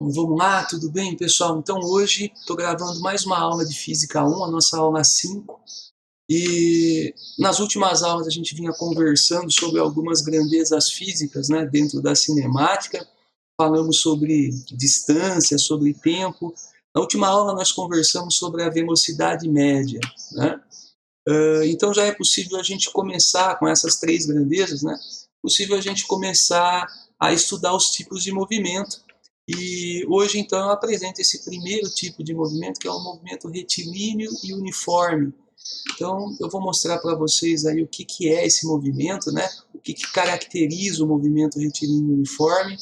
Então, vamos lá, tudo bem, pessoal? Então hoje estou gravando mais uma aula de Física 1, a nossa aula 5. E nas últimas aulas a gente vinha conversando sobre algumas grandezas físicas, né, dentro da cinemática. Falamos sobre distância, sobre tempo. Na última aula nós conversamos sobre a velocidade média, né? Então já é possível a gente começar com essas três grandezas, né? Possível a gente começar a estudar os tipos de movimento. E hoje então eu apresento esse primeiro tipo de movimento, que é o movimento retilíneo e uniforme. Então eu vou mostrar para vocês aí o que é esse movimento, né? O que caracteriza o movimento retilíneo e uniforme.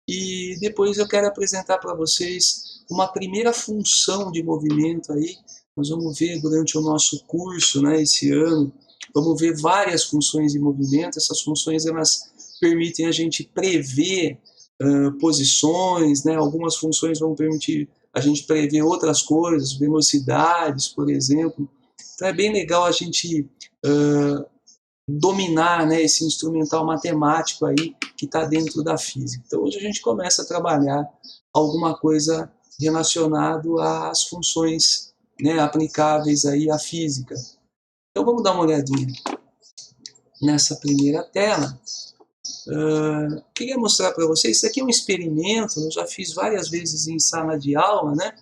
E depois eu quero apresentar para vocês uma primeira função de movimento aí. Nós vamos ver durante o nosso curso, né, esse ano, vamos ver várias funções de movimento. Essas funções elas permitem a gente prever posições, né? Algumas funções vão permitir a gente prever outras coisas, velocidades, por exemplo. Então é bem legal a gente dominar, né, esse instrumental matemático aí que está dentro da física. Então hoje a gente começa a trabalhar alguma coisa relacionado às funções, né, aplicáveis aí à física. Então vamos dar uma olhadinha nessa primeira tela. Queria mostrar para vocês, isso aqui é um experimento, eu já fiz várias vezes em sala de aula, né?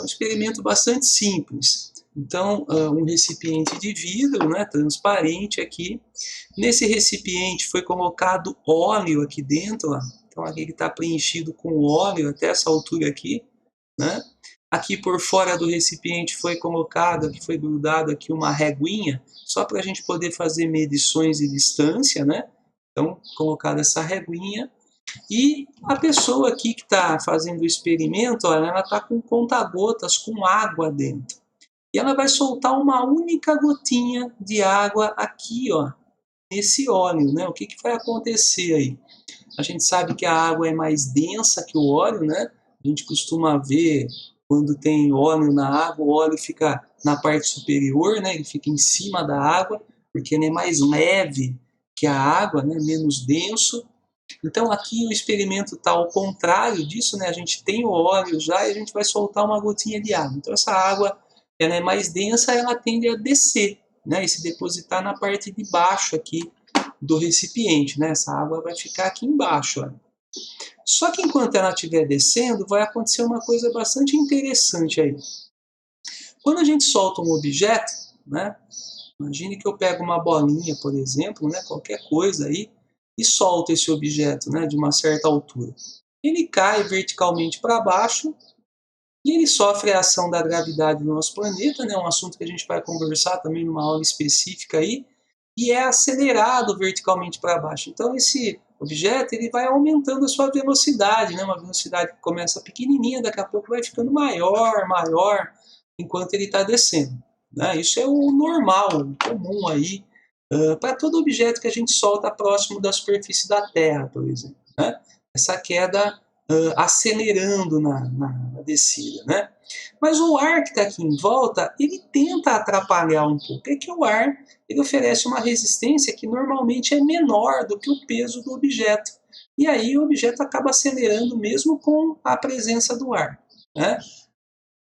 Um experimento bastante simples. Então, um recipiente de vidro, né, transparente aqui. Nesse recipiente foi colocado óleo aqui dentro, ó. Então aqui ele está preenchido com óleo até essa altura aqui, né? Aqui por fora do recipiente foi colocado, aqui foi grudado aqui uma reguinha, só para a gente poder fazer medições de distância, né? Então, colocada essa reguinha. E a pessoa aqui que está fazendo o experimento, olha, ela está com conta-gotas com água dentro. E ela vai soltar uma única gotinha de água aqui, ó, nesse óleo, né? O que vai acontecer aí? A gente sabe que a água é mais densa que o óleo, né? A gente costuma ver quando tem óleo na água, o óleo fica na parte superior, né? Ele fica em cima da água, porque ele é mais leve que a água, né? Menos denso. Então aqui o experimento está ao contrário disso, né? A gente tem o óleo já e a gente vai soltar uma gotinha de água. Então essa água ela é mais densa, ela tende a descer, né? E se depositar na parte de baixo aqui do recipiente, né? Essa água vai ficar aqui embaixo, ó. Só que enquanto ela estiver descendo, vai acontecer uma coisa bastante interessante aí. Quando a gente solta um objeto, né? Imagine que eu pego uma bolinha, por exemplo, né? Qualquer coisa aí, e solto esse objeto, né? De uma certa altura. Ele cai verticalmente para baixo e ele sofre a ação da gravidade do nosso planeta, né? Um assunto que a gente vai conversar também numa aula específica aí, e é acelerado verticalmente para baixo. Então esse objeto ele vai aumentando a sua velocidade, né? Uma velocidade que começa pequenininha, daqui a pouco vai ficando maior, maior, enquanto ele está descendo, né? Isso é o normal, o comum aí, para todo objeto que a gente solta próximo da superfície da Terra, por exemplo, né? Essa queda acelerando na descida, né? Mas o ar que está aqui em volta, ele tenta atrapalhar um pouco. É que o ar ele oferece uma resistência que normalmente é menor do que o peso do objeto. E aí o objeto acaba acelerando mesmo com a presença do ar, né?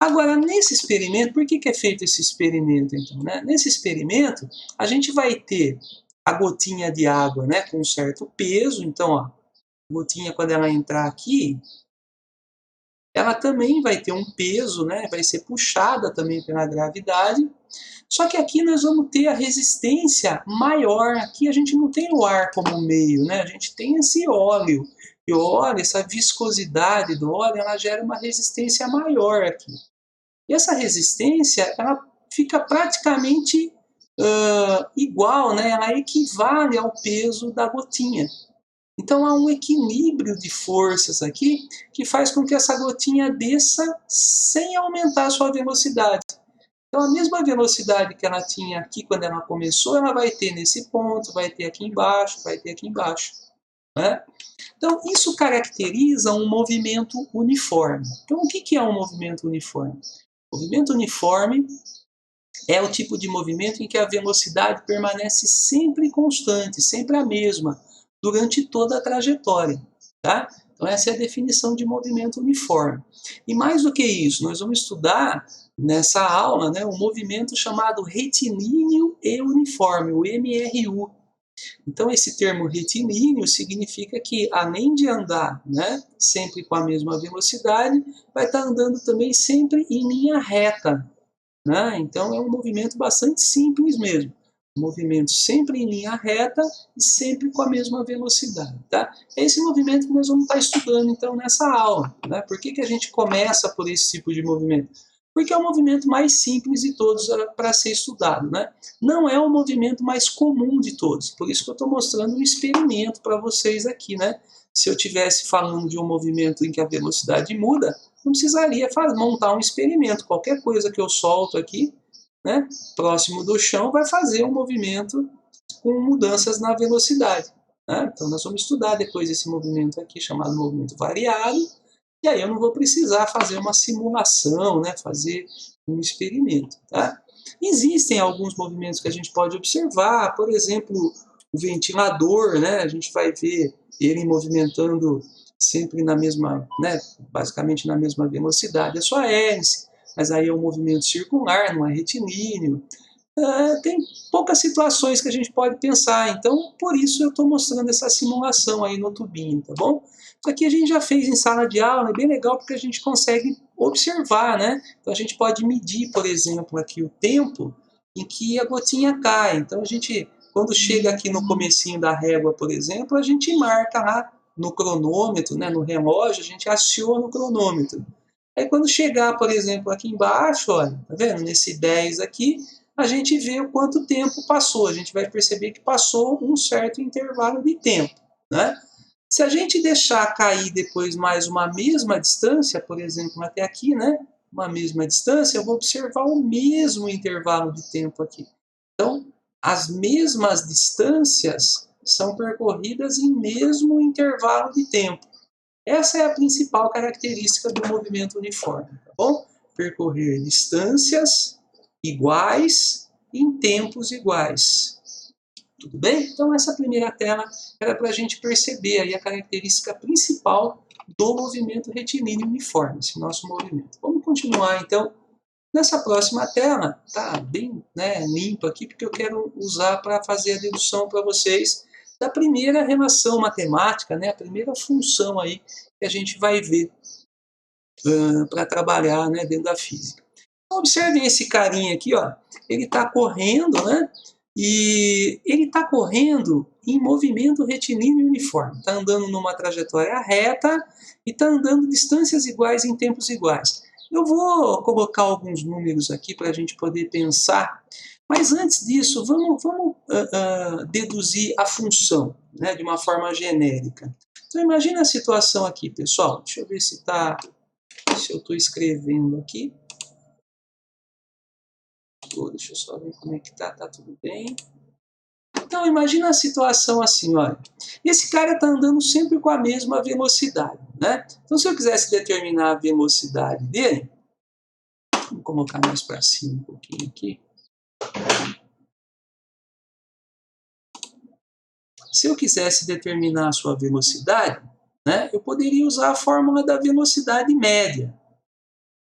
Agora, nesse experimento, por que é feito esse experimento, então? Né? Nesse experimento, a gente vai ter a gotinha de água, né, com um certo peso. Então, ó, a gotinha, quando ela entrar aqui, ela também vai ter um peso, né, vai ser puxada também pela gravidade. Só que aqui nós vamos ter a resistência maior. Aqui a gente não tem o ar como meio, né? A gente tem esse óleo. E o óleo, essa viscosidade do óleo, ela gera uma resistência maior aqui. E essa resistência, ela fica praticamente igual, né? Ela equivale ao peso da gotinha. Então há um equilíbrio de forças aqui que faz com que essa gotinha desça sem aumentar a sua velocidade. Então a mesma velocidade que ela tinha aqui quando ela começou, ela vai ter nesse ponto, vai ter aqui embaixo, vai ter aqui embaixo, né? Então isso caracteriza um movimento uniforme. Então o que é um movimento uniforme? O movimento uniforme é o tipo de movimento em que a velocidade permanece sempre constante, sempre a mesma, durante toda a trajetória. tá? Então essa é a definição de movimento uniforme. E mais do que isso, nós vamos estudar nessa aula, né, um movimento chamado retilíneo e uniforme, o MRU. Então esse termo retilíneo significa que, além de andar, né, sempre com a mesma velocidade, vai estar andando também sempre em linha reta, né? Então é um movimento bastante simples mesmo. Um movimento sempre em linha reta e sempre com a mesma velocidade. Tá? É esse movimento que nós vamos estar estudando então nessa aula. Né? Por que a gente começa por esse tipo de movimento? Porque é o movimento mais simples de todos para ser estudado. Né? Não é o movimento mais comum de todos. Por isso que eu estou mostrando um experimento para vocês aqui. Né? Se eu estivesse falando de um movimento em que a velocidade muda, não precisaria montar um experimento. Qualquer coisa que eu solto aqui, né, próximo do chão, vai fazer um movimento com mudanças na velocidade. Né? Então nós vamos estudar depois esse movimento aqui, chamado movimento variado, e aí eu não vou precisar fazer uma simulação, né, fazer um experimento. Tá? Existem alguns movimentos que a gente pode observar, por exemplo, o ventilador, né, a gente vai ver ele movimentando sempre na mesma, né, basicamente na mesma velocidade, a sua hélice, mas aí é um movimento circular, não é retilíneo. Tem poucas situações que a gente pode pensar, então por isso eu estou mostrando essa simulação aí no tubinho, tá bom? Isso aqui a gente já fez em sala de aula, é bem legal porque a gente consegue observar, né? Então a gente pode medir, por exemplo, aqui o tempo em que a gotinha cai. Então a gente, quando chega aqui no comecinho da régua, por exemplo, a gente marca lá no cronômetro, né, no relógio, a gente aciona o cronômetro. Aí quando chegar, por exemplo, aqui embaixo, olha, tá vendo? Nesse 10 aqui, a gente vê o quanto tempo passou. A gente vai perceber que passou um certo intervalo de tempo, né? Se a gente deixar cair depois mais uma mesma distância, por exemplo, até aqui, né? Uma mesma distância, eu vou observar o mesmo intervalo de tempo aqui. Então, as mesmas distâncias são percorridas em mesmo intervalo de tempo. Essa é a principal característica do movimento uniforme, tá bom? Percorrer distâncias iguais em tempos iguais. Tudo bem? Então essa primeira tela era para a gente perceber aí a característica principal do movimento retilíneo uniforme, esse nosso movimento. Vamos continuar então. Nessa próxima tela, tá bem, né, limpo aqui, porque eu quero usar para fazer a dedução para vocês da primeira relação matemática, né, a primeira função aí que a gente vai ver para trabalhar, né, dentro da física. Então, observem esse carinha aqui, ó, ele está correndo, né, e ele está correndo em movimento retilíneo uniforme, está andando numa trajetória reta e está andando distâncias iguais em tempos iguais. Eu vou colocar alguns números aqui para a gente poder pensar, mas antes disso, vamos deduzir a função, né, de uma forma genérica. Então imagina a situação aqui, pessoal. Deixa eu ver se eu estou escrevendo aqui. Deixa eu só ver como é que tá tudo bem. Então imagina a situação assim, olha. Esse cara está andando sempre com a mesma velocidade, né? Então se eu quisesse determinar a velocidade dele, vamos colocar mais para cima um pouquinho aqui. Se eu quisesse determinar a sua velocidade, né, eu poderia usar a fórmula da velocidade média.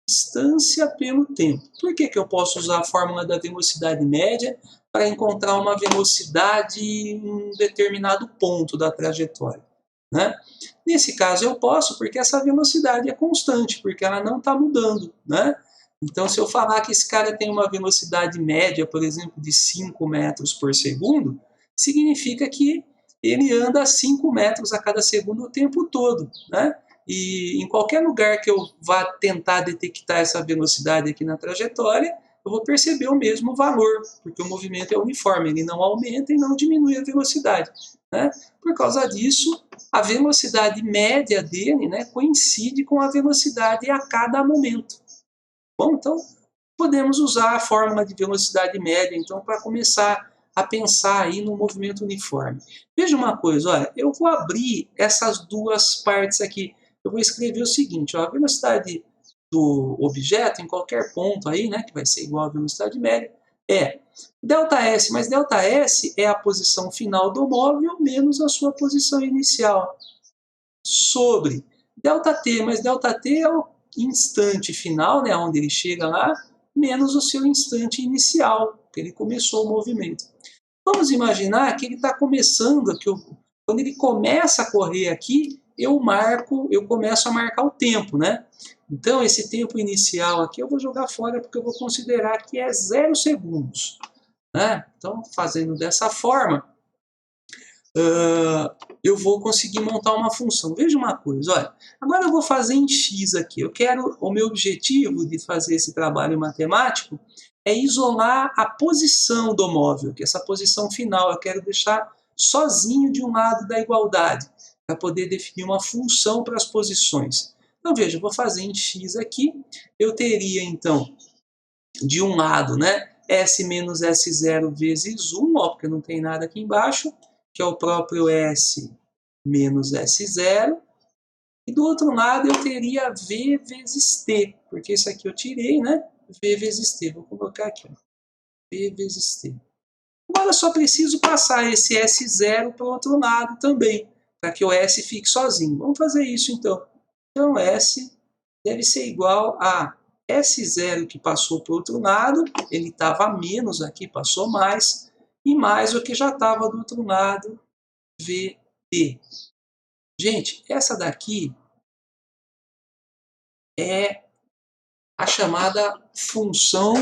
Distância pelo tempo. Por que eu posso usar a fórmula da velocidade média para encontrar uma velocidade em um determinado ponto da trajetória? Né? Nesse caso eu posso porque essa velocidade é constante, porque ela não está mudando. Né? Então, se eu falar que esse cara tem uma velocidade média, por exemplo, de 5 metros por segundo, significa que ele anda a 5 metros a cada segundo o tempo todo. Né? E em qualquer lugar que eu vá tentar detectar essa velocidade aqui na trajetória, eu vou perceber o mesmo valor, porque o movimento é uniforme, ele não aumenta e não diminui a velocidade. Né? Por causa disso, a velocidade média dele, né, coincide com a velocidade a cada momento. Bom, então podemos usar a fórmula de velocidade média então para começar a pensar aí no movimento uniforme. Veja uma coisa, olha, eu vou abrir essas duas partes aqui. Eu vou escrever o seguinte, ó, a velocidade do objeto em qualquer ponto aí, né, que vai ser igual à velocidade média, é ΔS, mas ΔS é a posição final do móvel menos a sua posição inicial. sobre ΔT, mas ΔT é o instante final, né, onde ele chega lá, menos o seu instante inicial, que ele começou o movimento. Vamos imaginar que ele está começando, quando ele começa a correr aqui, eu começo a marcar o tempo, né? Então, esse tempo inicial aqui eu vou jogar fora porque eu vou considerar que é 0 segundos. Né? Então, fazendo dessa forma, eu vou conseguir montar uma função. Veja uma coisa, olha, agora eu vou fazer em x aqui. O meu objetivo de fazer esse trabalho matemático é isolar a posição do móvel, que é essa posição final eu quero deixar sozinho de um lado da igualdade, para poder definir uma função para as posições. Então, veja, eu vou fazer em x aqui, eu teria, então, de um lado, né, S menos S0 vezes 1, ó, porque não tem nada aqui embaixo, que é o próprio S menos S0, e do outro lado eu teria V vezes T, porque isso aqui eu tirei, né, V vezes T, vou colocar aqui, ó, V vezes T. Agora eu só preciso passar esse S0 para o outro lado também, para que o S fique sozinho. Vamos fazer isso então. Então S deve ser igual a S0 que passou para o outro lado, ele estava menos aqui, passou mais, e mais o que já estava do outro lado, VT. Gente, essa daqui é a chamada função,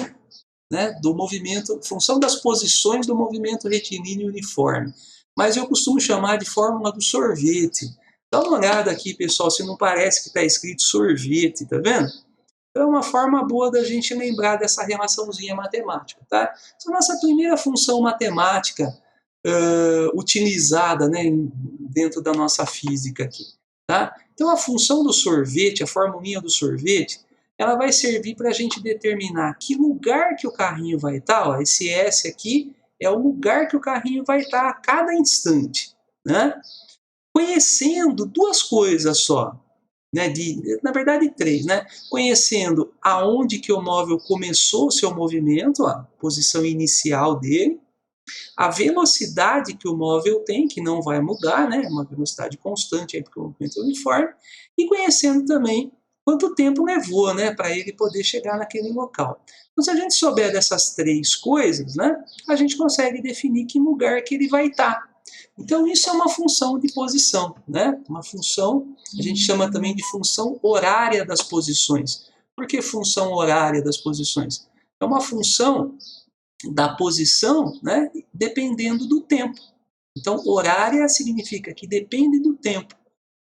né, do movimento, função das posições do movimento retilíneo uniforme. Mas eu costumo chamar de fórmula do sorvete. Dá uma olhada aqui, pessoal, se não parece que está escrito sorvete, tá vendo? Então é uma forma boa da gente lembrar dessa relaçãozinha matemática, tá? Essa é a nossa primeira função matemática utilizada, né, dentro da nossa física aqui, tá? Então a função do sorvete, a formulinha do sorvete, ela vai servir para a gente determinar que lugar que o carrinho vai estar, ó, esse S aqui é o lugar que o carrinho vai estar a cada instante, né? Conhecendo duas coisas só, né, na verdade três, né? Conhecendo aonde que o móvel começou o seu movimento, a posição inicial dele, a velocidade que o móvel tem, que não vai mudar, né? Uma velocidade constante, aí, porque o movimento é uniforme, e conhecendo também quanto tempo levou, né, para ele poder chegar naquele local. Então, se a gente souber dessas três coisas, né, a gente consegue definir que lugar que ele vai estar. Então, isso é uma função de posição, né? Uma função, a gente chama também de função horária das posições. Por que função horária das posições? É uma função da posição, né, dependendo do tempo. Então, horária significa que depende do tempo.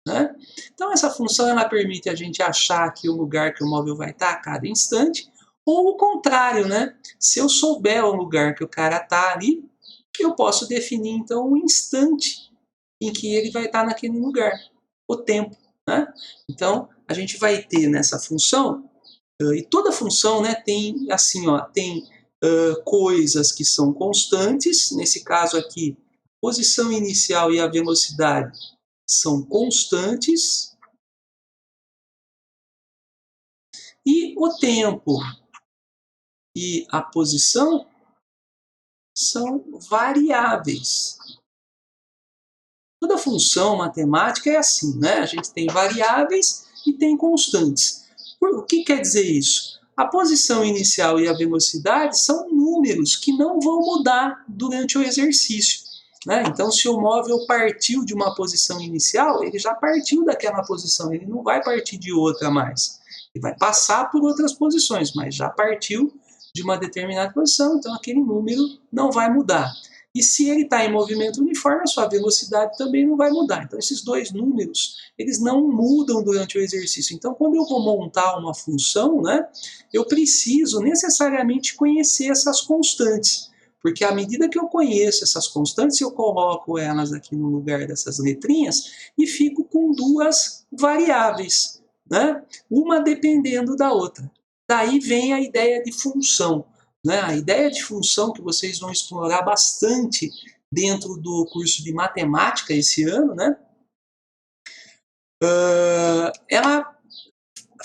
Né? Então, essa função ela permite a gente achar aqui o lugar que o móvel vai estar a cada instante, ou o contrário, né? Se eu souber o lugar que o cara está ali, eu posso definir, então, o instante em que ele vai estar naquele lugar, o tempo. Né? Então, a gente vai ter nessa função, e toda função, né, tem assim, ó, tem coisas que são constantes, nesse caso aqui, posição inicial e a velocidade são constantes, e o tempo e a posição são variáveis. Toda função matemática é assim, né? A gente tem variáveis e tem constantes. O que quer dizer isso? A posição inicial e a velocidade são números que não vão mudar durante o exercício. Né? Então, se o móvel partiu de uma posição inicial, ele já partiu daquela posição, ele não vai partir de outra mais. Ele vai passar por outras posições, mas já partiu de uma determinada posição, então aquele número não vai mudar. E se ele está em movimento uniforme, a sua velocidade também não vai mudar. Então, esses dois números, eles não mudam durante o exercício. Então, quando eu vou montar uma função, né, eu preciso necessariamente conhecer essas constantes. Porque à medida que eu conheço essas constantes, eu coloco elas aqui no lugar dessas letrinhas e fico com duas variáveis, né? Uma dependendo da outra. Daí vem a ideia de função. Né? A ideia de função que vocês vão explorar bastante dentro do curso de matemática esse ano, né? Ela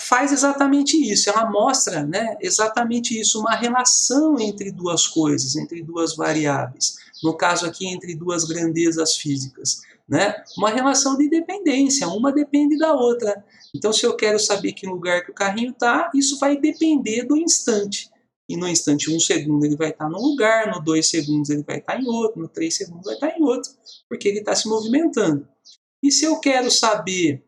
faz exatamente isso, ela mostra, né, exatamente isso, uma relação entre duas coisas, entre duas variáveis, no caso aqui entre duas grandezas físicas. né? Uma relação de dependência, uma depende da outra. Então, se eu quero saber que lugar que o carrinho está, isso vai depender do instante. E no instante 1 segundo ele vai estar num lugar, no 2 segundos ele vai estar em outro, no 3 segundos vai estar em outro, porque ele está se movimentando. E se eu quero saber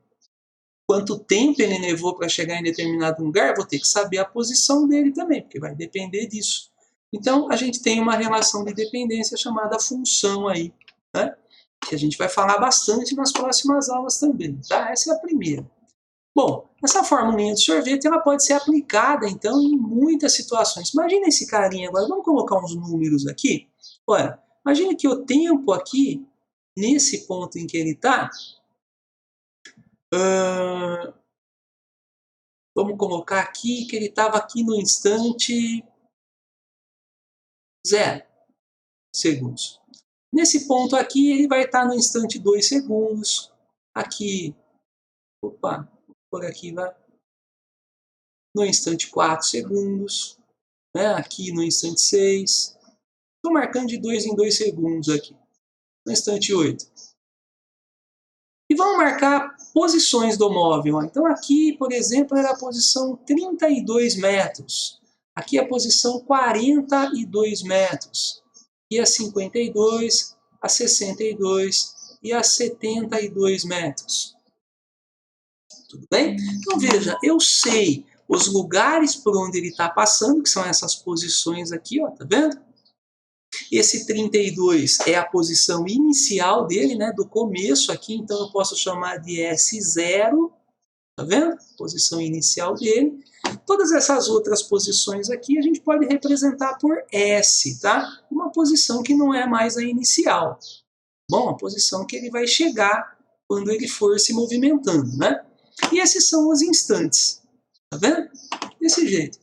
quanto tempo ele levou para chegar em determinado lugar, vou ter que saber a posição dele também, porque vai depender disso. Então, a gente tem uma relação de dependência chamada função aí, né? Que a gente vai falar bastante nas próximas aulas também, tá? Essa é a primeira. Bom, essa formulinha de sorvete ela pode ser aplicada, então, em muitas situações. Imagina esse carinha agora, vamos colocar uns números aqui. Olha, imagina que o tempo aqui, nesse ponto em que ele está, vamos colocar aqui que ele estava aqui no instante 0 segundos. Nesse ponto aqui, ele vai estar no instante 2 segundos. Aqui, opa, por aqui vai. No instante 4 segundos. Né? Aqui no instante 6. Estou marcando de 2 em 2 segundos aqui. No instante 8. E vamos marcar posições do móvel. Então aqui, por exemplo, era a posição 32 metros. Aqui a posição 42 metros. E a 52, a 62 e a 72 metros. Tudo bem? Então veja, eu sei os lugares por onde ele está passando, que são essas posições aqui, ó, tá vendo? Esse 32 é a posição inicial dele, né, do começo aqui, então eu posso chamar de S0, tá vendo? Posição inicial dele. Todas essas outras posições aqui a gente pode representar por S, tá? Uma posição que não é mais a inicial. Bom, a posição que ele vai chegar quando ele for se movimentando, né? E esses são os instantes, tá vendo? Desse jeito.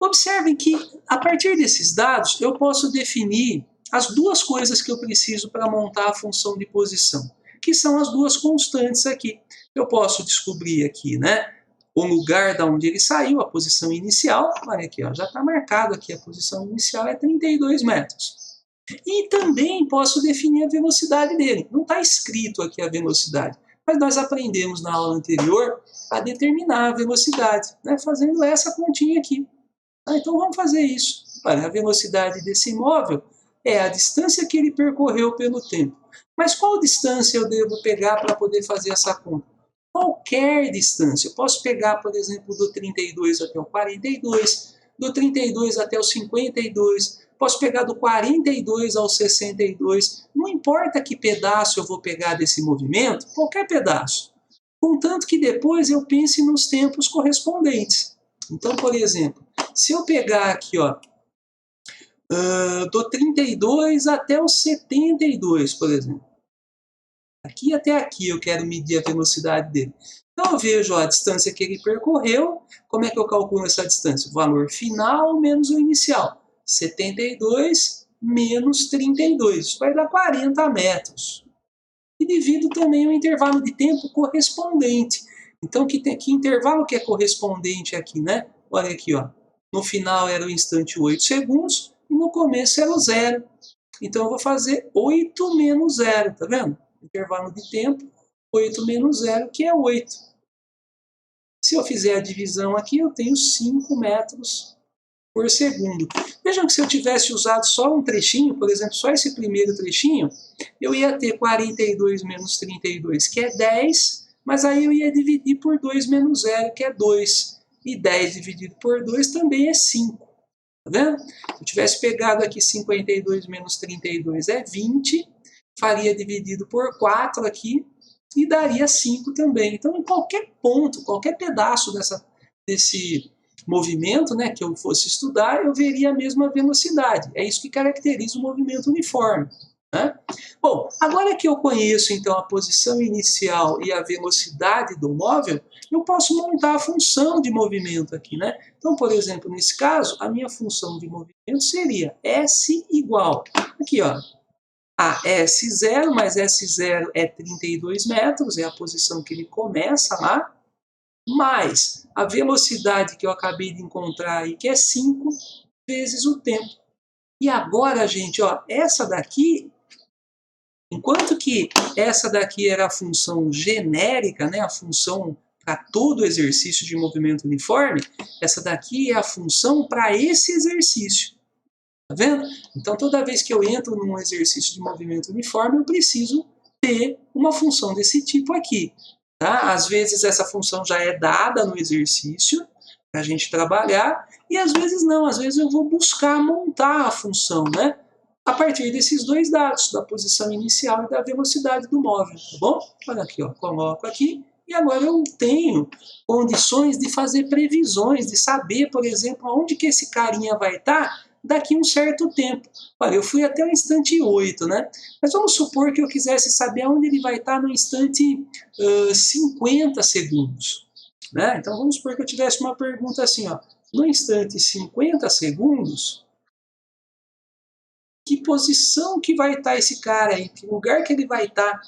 Observem que, a partir desses dados, eu posso definir as duas coisas que eu preciso para montar a função de posição, que são as duas constantes aqui. Eu posso descobrir aqui, né, o lugar da onde ele saiu, a posição inicial. Olha aqui, ó, já está marcado aqui, a posição inicial é 32 metros. E também posso definir a velocidade dele. Não está escrito aqui a velocidade, mas nós aprendemos na aula anterior a determinar a velocidade, né, fazendo essa continha aqui. Então vamos fazer isso. Olha, a velocidade desse móvel é a distância que ele percorreu pelo tempo. Mas qual distância eu devo pegar para poder fazer essa conta? Qualquer distância. Eu posso pegar, por exemplo, do 32 até o 42, do 32 até o 52, posso pegar do 42 ao 62. Não importa que pedaço eu vou pegar desse movimento, qualquer pedaço. Contanto que depois eu pense nos tempos correspondentes. Então, por exemplo, se eu pegar aqui, ó, do 32 até o 72, por exemplo. Aqui até aqui eu quero medir a velocidade dele. Então eu vejo ó, a distância que ele percorreu. Como é que eu calculo essa distância? O valor final menos o inicial. 72 menos 32. Isso vai dar 40 metros. E divido também o intervalo de tempo correspondente. Então, que intervalo que é correspondente aqui, né? Olha aqui, ó. No final era o instante 8 segundos e no começo era o 0. Então, eu vou fazer 8 menos 0, tá vendo? Intervalo de tempo, 8 menos 0, que é 8. Se eu fizer a divisão aqui, eu tenho 5 metros por segundo. Vejam que se eu tivesse usado só um trechinho, por exemplo, só esse primeiro trechinho, eu ia ter 42 menos 32, que é 10, mas aí eu ia dividir por 2 menos 0, que é 2. E 10 dividido por 2 também é 5. Tá vendo? Se eu tivesse pegado aqui 52 menos 32 é 20, faria dividido por 4 aqui e daria 5 também. Então, em qualquer ponto, qualquer pedaço desse movimento, né, que eu fosse estudar, eu veria a mesma velocidade. É isso que caracteriza o movimento uniforme. Né? Bom, agora que eu conheço então a posição inicial e a velocidade do móvel, eu posso montar a função de movimento aqui, né? Então, por exemplo, nesse caso, a minha função de movimento seria S igual, aqui ó, a S0, mas S0 é 32 metros, é a posição que ele começa lá, mais a velocidade que eu acabei de encontrar aí, que é 5 vezes o tempo. E agora, gente, ó, essa daqui Enquanto que essa daqui era a função genérica, né, a função para todo exercício de movimento uniforme, essa daqui é a função para esse exercício. Tá vendo? Então, toda vez que eu entro num exercício de movimento uniforme, eu preciso ter uma função desse tipo aqui. Tá? Às vezes essa função já é dada no exercício para a gente trabalhar, e às vezes não, às vezes eu vou buscar montar a função, né? A partir desses dois dados, da posição inicial e da velocidade do móvel, tá bom? Olha aqui, ó, coloco aqui, e agora eu tenho condições de fazer previsões, de saber, por exemplo, aonde que esse carinha vai estar daqui a um certo tempo. Olha, eu fui até o instante 8, né? Mas vamos supor que eu quisesse saber aonde ele vai estar no instante 50 segundos. Né? Então vamos supor que eu tivesse uma pergunta assim, ó, no instante 50 segundos, que posição que vai estar esse cara aí, que lugar que ele vai estar,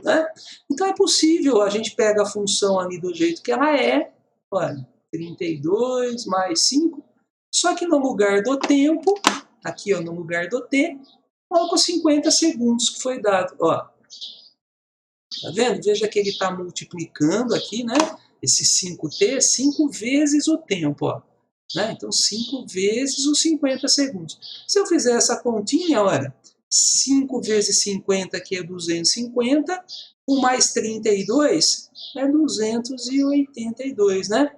né? Então é possível, a gente pega a função ali do jeito que ela é, olha, 32 mais 5, só que no lugar do tempo, aqui ó, no lugar do t, coloco 50 segundos que foi dado, ó. Tá vendo? Veja que ele está multiplicando aqui, né? Esse 5t, 5 vezes o tempo, ó. Né? Então, 5 vezes os 50 segundos. Se eu fizer essa continha, olha, 5 vezes 50 aqui é 250, o mais 32 é 282, né?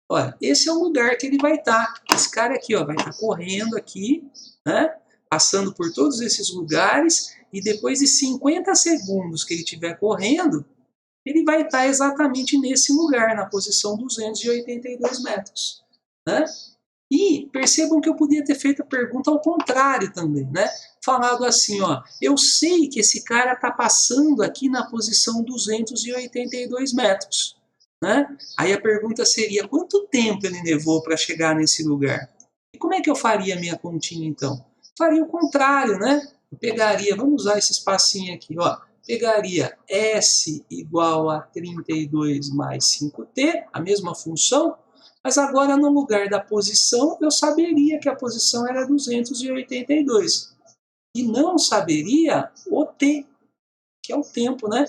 Olha, esse é o lugar que ele vai estar. Esse cara aqui, ó, vai estar correndo aqui, né? Passando por todos esses lugares, e depois de 50 segundos que ele estiver correndo, ele vai estar exatamente nesse lugar, na posição 282 metros. Né? E percebam que eu podia ter feito a pergunta ao contrário também, né? Falado assim, ó, eu sei que esse cara está passando aqui na posição 282 metros. Né? Aí a pergunta seria, quanto tempo ele levou para chegar nesse lugar? E como é que eu faria a minha continha então? Faria o contrário, né? Eu pegaria, vamos usar esse espacinho aqui, ó. Pegaria S igual a 32 mais 5t, a mesma função, mas agora no lugar da posição, eu saberia que a posição era 282. E não saberia o t, que é o tempo, né?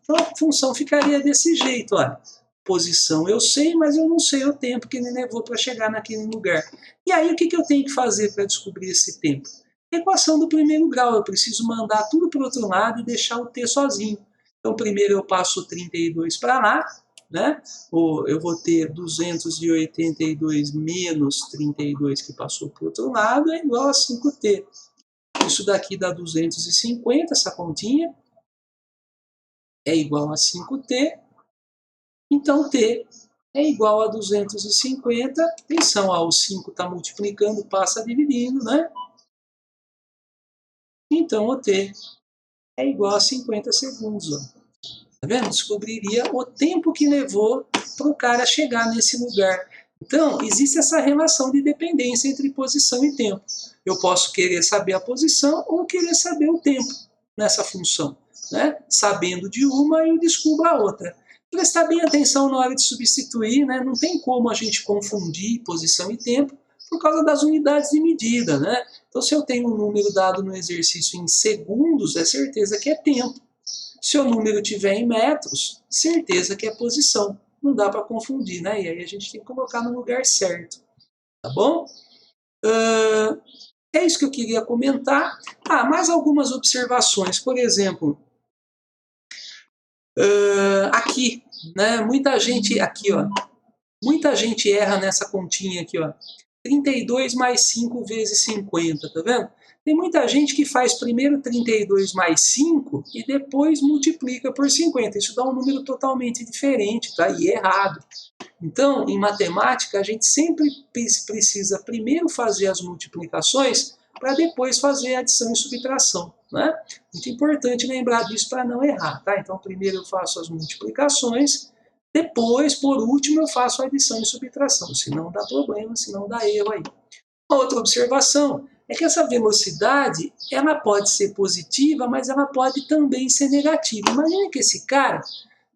Então a função ficaria desse jeito, olha. Posição eu sei, mas eu não sei o tempo que ele levou para chegar naquele lugar. E aí o que eu tenho que fazer para descobrir esse tempo? Equação do primeiro grau, eu preciso mandar tudo para o outro lado e deixar o t sozinho. Então primeiro eu passo 32 para lá, né? Ou eu vou ter 282 menos 32 que passou para o outro lado é igual a 5t. Isso daqui dá 250, essa continha, é igual a 5t. Então, t é igual a 250. Atenção, ó, o 5 está multiplicando, passa dividindo, né? Então, o t é igual a 50 segundos. Ó. Tá vendo? Descobriria o tempo que levou para o cara chegar nesse lugar. Então, existe essa relação de dependência entre posição e tempo. Eu posso querer saber a posição ou querer saber o tempo nessa função. Né? Sabendo de uma, eu descubro a outra. Prestar bem atenção na hora de substituir, né? Não tem como a gente confundir posição e tempo por causa das unidades de medida. Né? Então, se eu tenho um número dado no exercício em segundos, é certeza que é tempo. Se o número tiver em metros, certeza que é posição. Não dá para confundir, né? E aí a gente tem que colocar no lugar certo. Tá bom? É isso que eu queria comentar. Mais algumas observações. Por exemplo, aqui, né? Muita gente, aqui, ó. Muita gente erra nessa continha aqui, ó. 32 mais 5 vezes 50, tá vendo? Tem muita gente que faz primeiro 32 mais 5 e depois multiplica por 50. Isso dá um número totalmente diferente, tá? E é errado. Então, em matemática, a gente sempre precisa primeiro fazer as multiplicações para depois fazer a adição e subtração, né? Muito importante lembrar disso para não errar, tá? Então, primeiro eu faço as multiplicações, depois, por último, eu faço a adição e subtração, senão dá problema, senão dá erro aí. Outra observação é que essa velocidade, ela pode ser positiva, mas ela pode também ser negativa. Imagina que esse cara,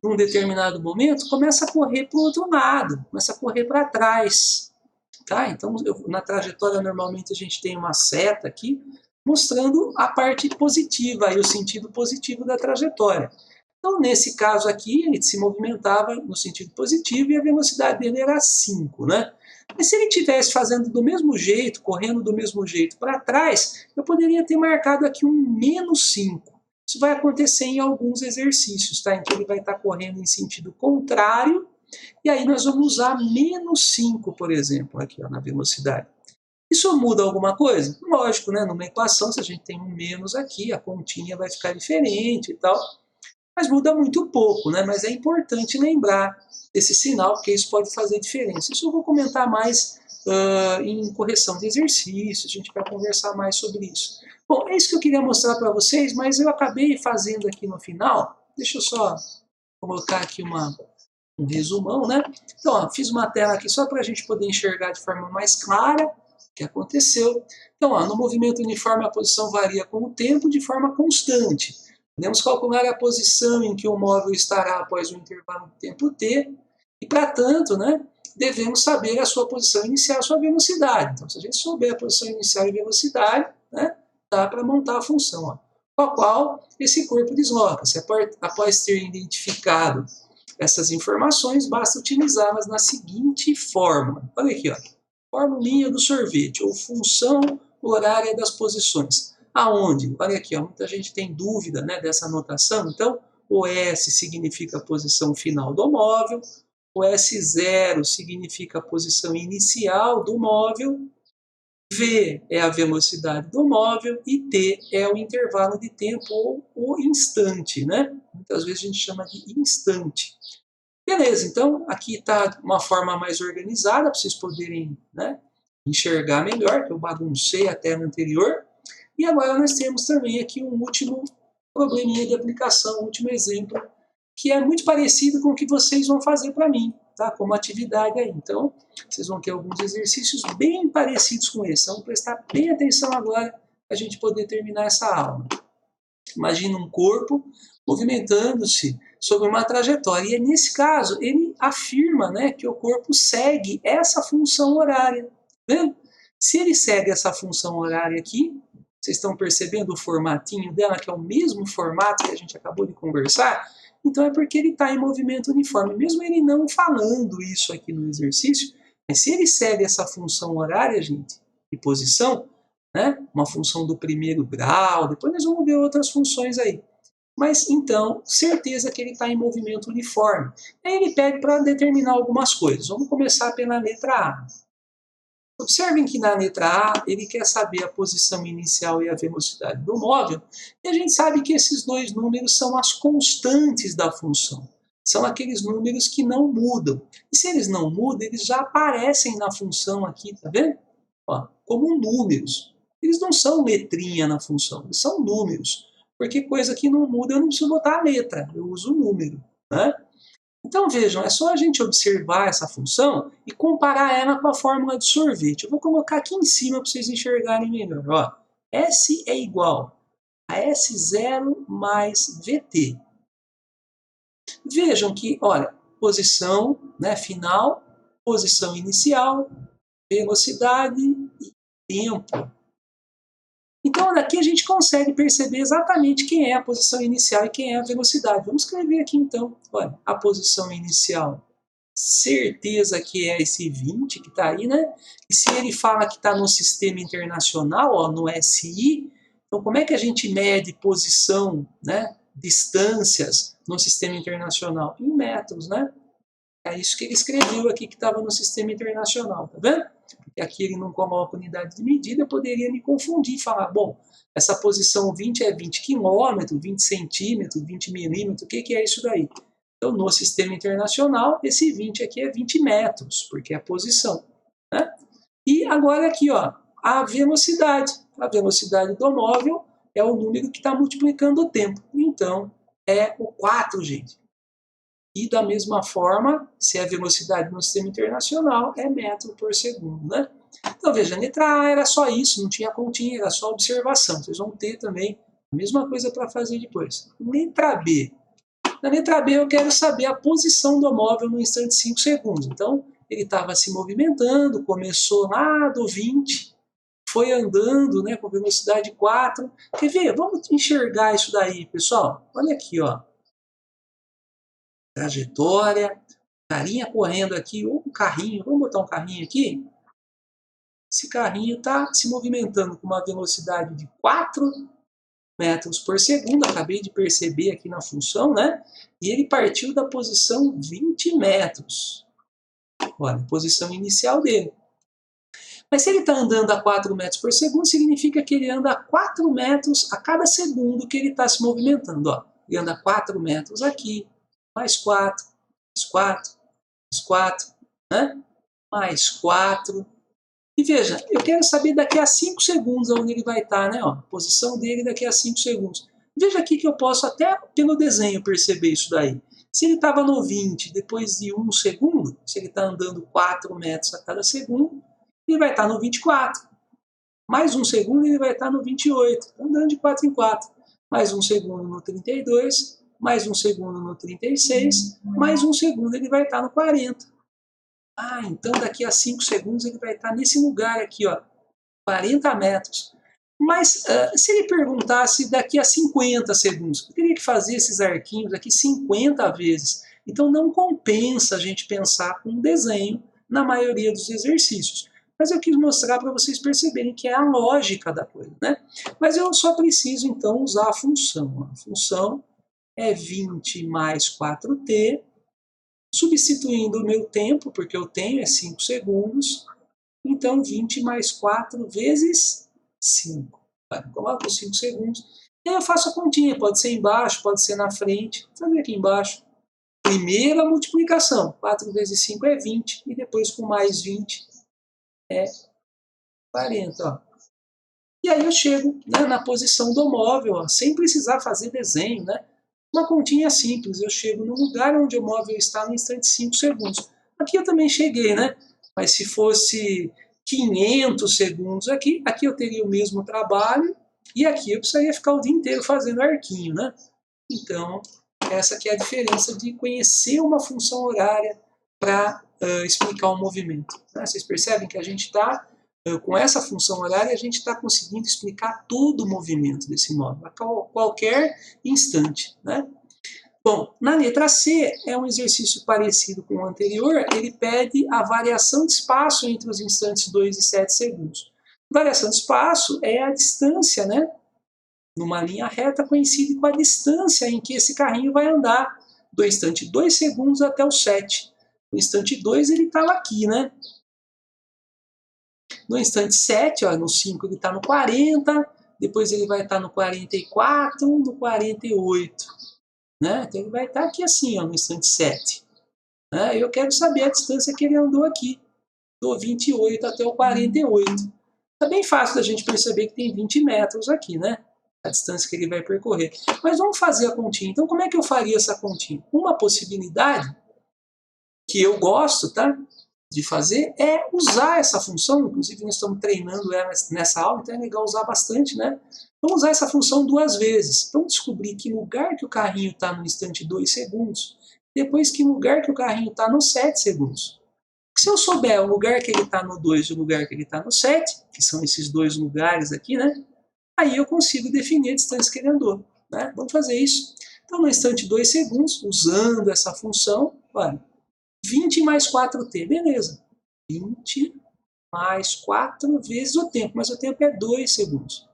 num determinado momento, começa a correr para o outro lado, começa a correr para trás. Tá? Então, na trajetória, normalmente a gente tem uma seta aqui, mostrando a parte positiva, aí, o sentido positivo da trajetória. Então, nesse caso aqui, ele se movimentava no sentido positivo e a velocidade dele era 5, né? Mas se ele estivesse fazendo do mesmo jeito, correndo do mesmo jeito para trás, eu poderia ter marcado aqui um menos 5. Isso vai acontecer em alguns exercícios, tá? Em que ele vai estar correndo em sentido contrário, e aí nós vamos usar menos 5, por exemplo, aqui ó, na velocidade. Isso muda alguma coisa? Lógico, né? Numa equação, se a gente tem um menos aqui, a continha vai ficar diferente e tal, mas muda muito pouco, né? Mas é importante lembrar desse sinal, porque isso pode fazer diferença. Isso eu vou comentar mais em correção de exercícios, a gente vai conversar mais sobre isso. Bom, é isso que eu queria mostrar para vocês, mas eu acabei fazendo aqui no final. Deixa eu só colocar aqui um resumão, né? Então, ó, fiz uma tela aqui só para a gente poder enxergar de forma mais clara o que aconteceu. Então, ó, no movimento uniforme a posição varia com o tempo de forma constante. Podemos calcular a posição em que o móvel estará após o intervalo de tempo t, e, para tanto, né, devemos saber a sua posição inicial e a sua velocidade. Então, se a gente souber a posição inicial e velocidade, né, dá para montar a função, ó, com a qual esse corpo desloca-se. Após ter identificado essas informações, basta utilizá-las na seguinte fórmula. Olha aqui, ó, formulinha do sorvete, ou função horária das posições. Aonde? Olha aqui, ó, muita gente tem dúvida, né, dessa notação. Então, o S significa a posição final do móvel, o S0 significa a posição inicial do móvel, V é a velocidade do móvel e T é o intervalo de tempo ou o instante, né? Muitas vezes a gente chama de instante. Beleza, então aqui está uma forma mais organizada para vocês poderem, né, enxergar melhor, que eu baguncei a tela anterior. E agora nós temos também aqui um último probleminha de aplicação, um último exemplo, que é muito parecido com o que vocês vão fazer para mim, tá? Como atividade aí. Então, vocês vão ter alguns exercícios bem parecidos com esse. Então, prestar bem atenção agora para a gente poder terminar essa aula. Imagina um corpo movimentando-se sobre uma trajetória. E nesse caso, ele afirma, né, que o corpo segue essa função horária. Tá vendo? Se ele segue essa função horária aqui, vocês estão percebendo o formatinho dela, que é o mesmo formato que a gente acabou de conversar? Então é porque ele está em movimento uniforme. Mesmo ele não falando isso aqui no exercício, mas se ele segue essa função horária, gente, de posição, né, uma função do primeiro grau, depois nós vamos ver outras funções aí. Mas então, certeza que ele está em movimento uniforme. Aí ele pede para determinar algumas coisas. Vamos começar pela letra A. Observem que na letra A, ele quer saber a posição inicial e a velocidade do móvel, e a gente sabe que esses dois números são as constantes da função. São aqueles números que não mudam. E se eles não mudam, eles já aparecem na função aqui, tá vendo? Ó, como números. Eles não são letrinha na função, eles são números. Porque coisa que não muda, eu não preciso botar a letra, eu uso o número, né? Então vejam, é só a gente observar essa função e comparar ela com a fórmula de sorvete. Eu vou colocar aqui em cima para vocês enxergarem melhor. Ó, S é igual a S0 mais VT. Vejam que, olha, posição, né, final, posição inicial, velocidade e tempo. Então, daqui a gente consegue perceber exatamente quem é a posição inicial e quem é a velocidade. Vamos escrever aqui, então. Olha, a posição inicial, certeza que é esse 20 que está aí, né? E se ele fala que está no sistema internacional, ó, no SI, então como é que a gente mede posição, né, distâncias no sistema internacional? Em metros, né? É isso que ele escreveu aqui que estava no sistema internacional, tá vendo? Porque aqui ele não coloca unidade de medida, eu poderia me confundir e falar, bom, essa posição 20 é 20 km, 20 centímetros, 20 milímetros, o que é isso daí? Então, no sistema internacional, esse 20 aqui é 20 metros, porque é a posição, né? E agora aqui, ó, a velocidade. A velocidade do móvel é o número que está multiplicando o tempo. Então, é o 4, gente. E da mesma forma, se a velocidade no sistema internacional é metro por segundo, né? Então veja, a letra A era só isso, não tinha continha, era só observação. Vocês vão ter também a mesma coisa para fazer depois. Letra B. Na letra B eu quero saber a posição do móvel no instante 5 segundos. Então ele estava se movimentando, começou lá do 20, foi andando, né, com velocidade 4. Quer ver? Vamos enxergar isso daí, pessoal. Olha aqui, ó. Trajetória, carinha correndo aqui, ou um carrinho, vamos botar um carrinho aqui. Esse carrinho está se movimentando com uma velocidade de 4 metros por segundo, acabei de perceber aqui na função, né? E ele partiu da posição 20 metros. Olha, a posição inicial dele. Mas se ele está andando a 4 metros por segundo, significa que ele anda a 4 metros a cada segundo que ele está se movimentando. Ó. Ele anda 4 metros aqui, mais 4, mais 4, mais 4, né? Mais 4. E veja, eu quero saber daqui a 5 segundos onde ele vai estar, né? Ó, a posição dele daqui a 5 segundos. Veja aqui que eu posso até pelo desenho perceber isso daí. Se ele estava no 20 depois de 1 segundo, se ele está andando 4 metros a cada segundo, ele vai estar no 24. Mais 1 segundo ele vai estar no 28, andando de 4 em 4. Mais 1 segundo no 32, mais 1 segundo no 36, mais 1 segundo ele vai estar no 40. Ah, então daqui a 5 segundos ele vai estar nesse lugar aqui, ó, 40 metros. Mas se ele perguntasse daqui a 50 segundos, eu teria que fazer esses arquinhos aqui 50 vezes. Então não compensa a gente pensar com um desenho na maioria dos exercícios. Mas eu quis mostrar para vocês perceberem que é a lógica da coisa, né? Mas eu só preciso então usar a função. A função é 20 mais 4t, substituindo o meu tempo, porque eu tenho é 5 segundos, então 20 mais 4 vezes 5. Coloco 5 segundos. E aí eu faço a continha, pode ser embaixo, pode ser na frente. Vou fazer aqui embaixo. Primeira multiplicação, 4 vezes 5 é 20, e depois com mais 20 é 40. Ó. E aí eu chego, né, na posição do móvel, ó, sem precisar fazer desenho, né? Uma continha simples, eu chego no lugar onde o móvel está no instante 5 segundos. Aqui eu também cheguei, né? Mas se fosse 500 segundos aqui eu teria o mesmo trabalho, e aqui eu precisaria ficar o dia inteiro fazendo arquinho, né? Então, essa aqui é a diferença de conhecer uma função horária para explicar um movimento. Né? Vocês percebem que a gente está, com essa função horária, a gente está conseguindo explicar todo o movimento desse móvel, a qualquer instante. Né? Bom, na letra C é um exercício parecido com o anterior, ele pede a variação de espaço entre os instantes 2 e 7 segundos. Variação de espaço é a distância, né? Numa linha reta coincide com a distância em que esse carrinho vai andar, do instante 2 segundos até o 7. No instante 2 ele estava aqui, né? No instante 7, ó, no 5 ele está no 40, depois ele vai estar no 44, no 48. Né? Então ele vai estar aqui assim, ó, no instante 7. Né? Eu quero saber a distância que ele andou aqui, do 28 até o 48. Está bem fácil da gente perceber que tem 20 metros aqui, né? A distância que ele vai percorrer. Mas vamos fazer a continha. Então, como é que eu faria essa continha? Uma possibilidade que eu gosto, tá, de fazer é usar essa função. Inclusive, nós estamos treinando ela nessa aula, então é legal usar bastante, né? Vamos usar essa função 2 vezes. Vamos descobrir que lugar que o carrinho está no instante 2 segundos, depois que lugar que o carrinho está no 7 segundos. Se eu souber o lugar que ele está no 2 e o lugar que ele está no 7, que são esses dois lugares aqui, né? Aí eu consigo definir a distância que ele andou. Né? Vamos fazer isso. Então, no instante 2 segundos, usando essa função, olha, 20 mais 4t, beleza. 20 mais 4 vezes o tempo, mas o tempo é 2 segundos.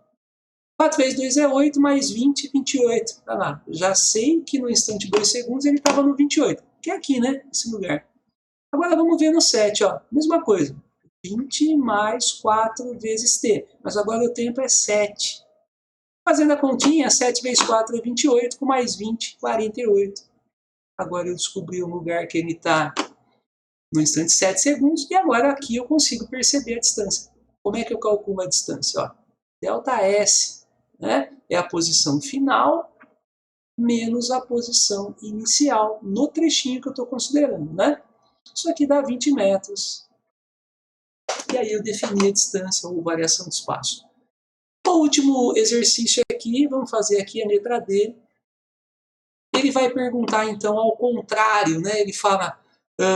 4 vezes 2 é 8, mais 20, 28. Tá lá. Já sei que no instante 2 segundos ele estava no 28, que é aqui, né? Esse lugar. Agora vamos ver no 7, ó. Mesma coisa. 20 mais 4 vezes t. Mas agora o tempo é 7. Fazendo a continha, 7 vezes 4 é 28, com mais 20, 48. Agora eu descobri o lugar que ele está no instante 7 segundos, e agora aqui eu consigo perceber a distância. Como é que eu calculo a distância? Ó, delta S, né, é a posição final menos a posição inicial no trechinho que eu estou considerando. Né? Isso aqui dá 20 metros. E aí eu defini a distância ou variação de espaço. O último exercício aqui, vamos fazer aqui a letra D. Ele vai perguntar então ao contrário, né? Ele fala,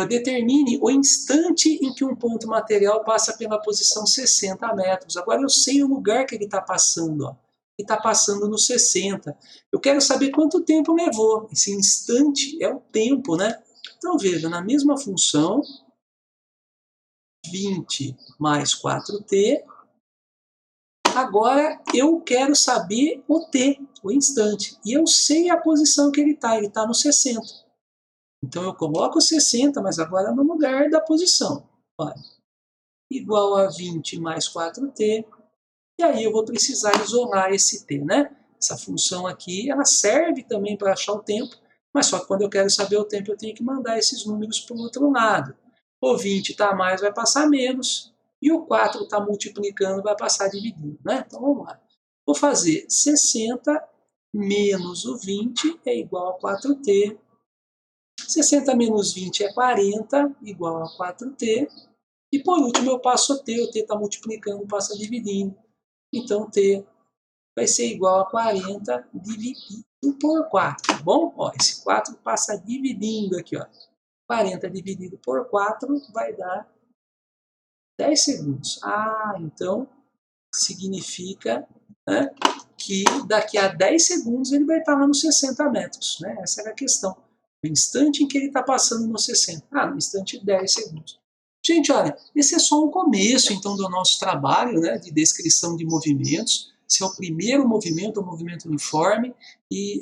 Determine o instante em que um ponto material passa pela posição 60 metros. Agora eu sei o lugar que ele está passando. Ó. Ele está passando no 60. Eu quero saber quanto tempo levou. Esse instante é o tempo, né? Então veja, na mesma função, 20 mais 4t, agora eu quero saber o t, o instante. E eu sei a posição que ele está no 60. Então eu coloco 60, mas agora no lugar da posição. Olha, igual a 20 mais 4t, e aí eu vou precisar isolar esse t, né? Essa função aqui, ela serve também para achar o tempo, mas só que quando eu quero saber o tempo, eu tenho que mandar esses números para o outro lado. O 20 está mais, vai passar menos, e o 4 está multiplicando, vai passar dividindo, né? Então vamos lá. Vou fazer 60 menos o 20 é igual a 4t. 60 menos 20 é 40, igual a 4t. E por último eu passo o t está multiplicando, passa dividindo. Então t vai ser igual a 40 dividido por 4, tá bom? Ó, esse 4 passa dividindo aqui, ó. 40 dividido por 4 vai dar 10 segundos. Ah, então significa, né, que daqui a 10 segundos ele vai estar lá nos 60 metros. Né? Essa era a questão. No instante em que ele está passando nos 60. Ah, no instante de 10 segundos. Gente, olha, esse é só um começo, então, do nosso trabalho, né, de descrição de movimentos. Esse é o primeiro movimento, o movimento uniforme. E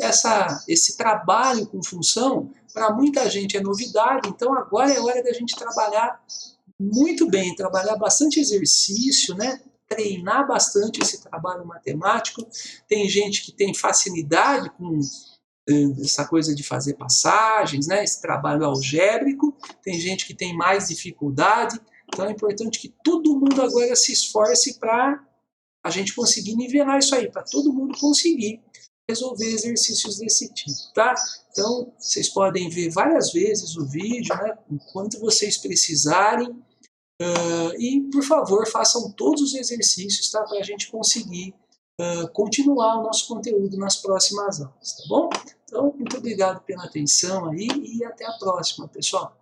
esse trabalho com função, para muita gente é novidade. Então, agora é hora da gente trabalhar muito bem, trabalhar bastante exercício, né? Treinar bastante esse trabalho matemático. Tem gente que tem facilidade com essa coisa de fazer passagens, né? Esse trabalho algébrico. Tem gente que tem mais dificuldade. Então é importante que todo mundo agora se esforce para a gente conseguir nivelar isso aí, para todo mundo conseguir resolver exercícios desse tipo, tá? Então, vocês podem ver várias vezes o vídeo, né? Enquanto vocês precisarem. E, por favor, façam todos os exercícios, tá? Para a gente conseguir continuar o nosso conteúdo nas próximas aulas, tá bom? Então, muito obrigado pela atenção aí e até a próxima, pessoal.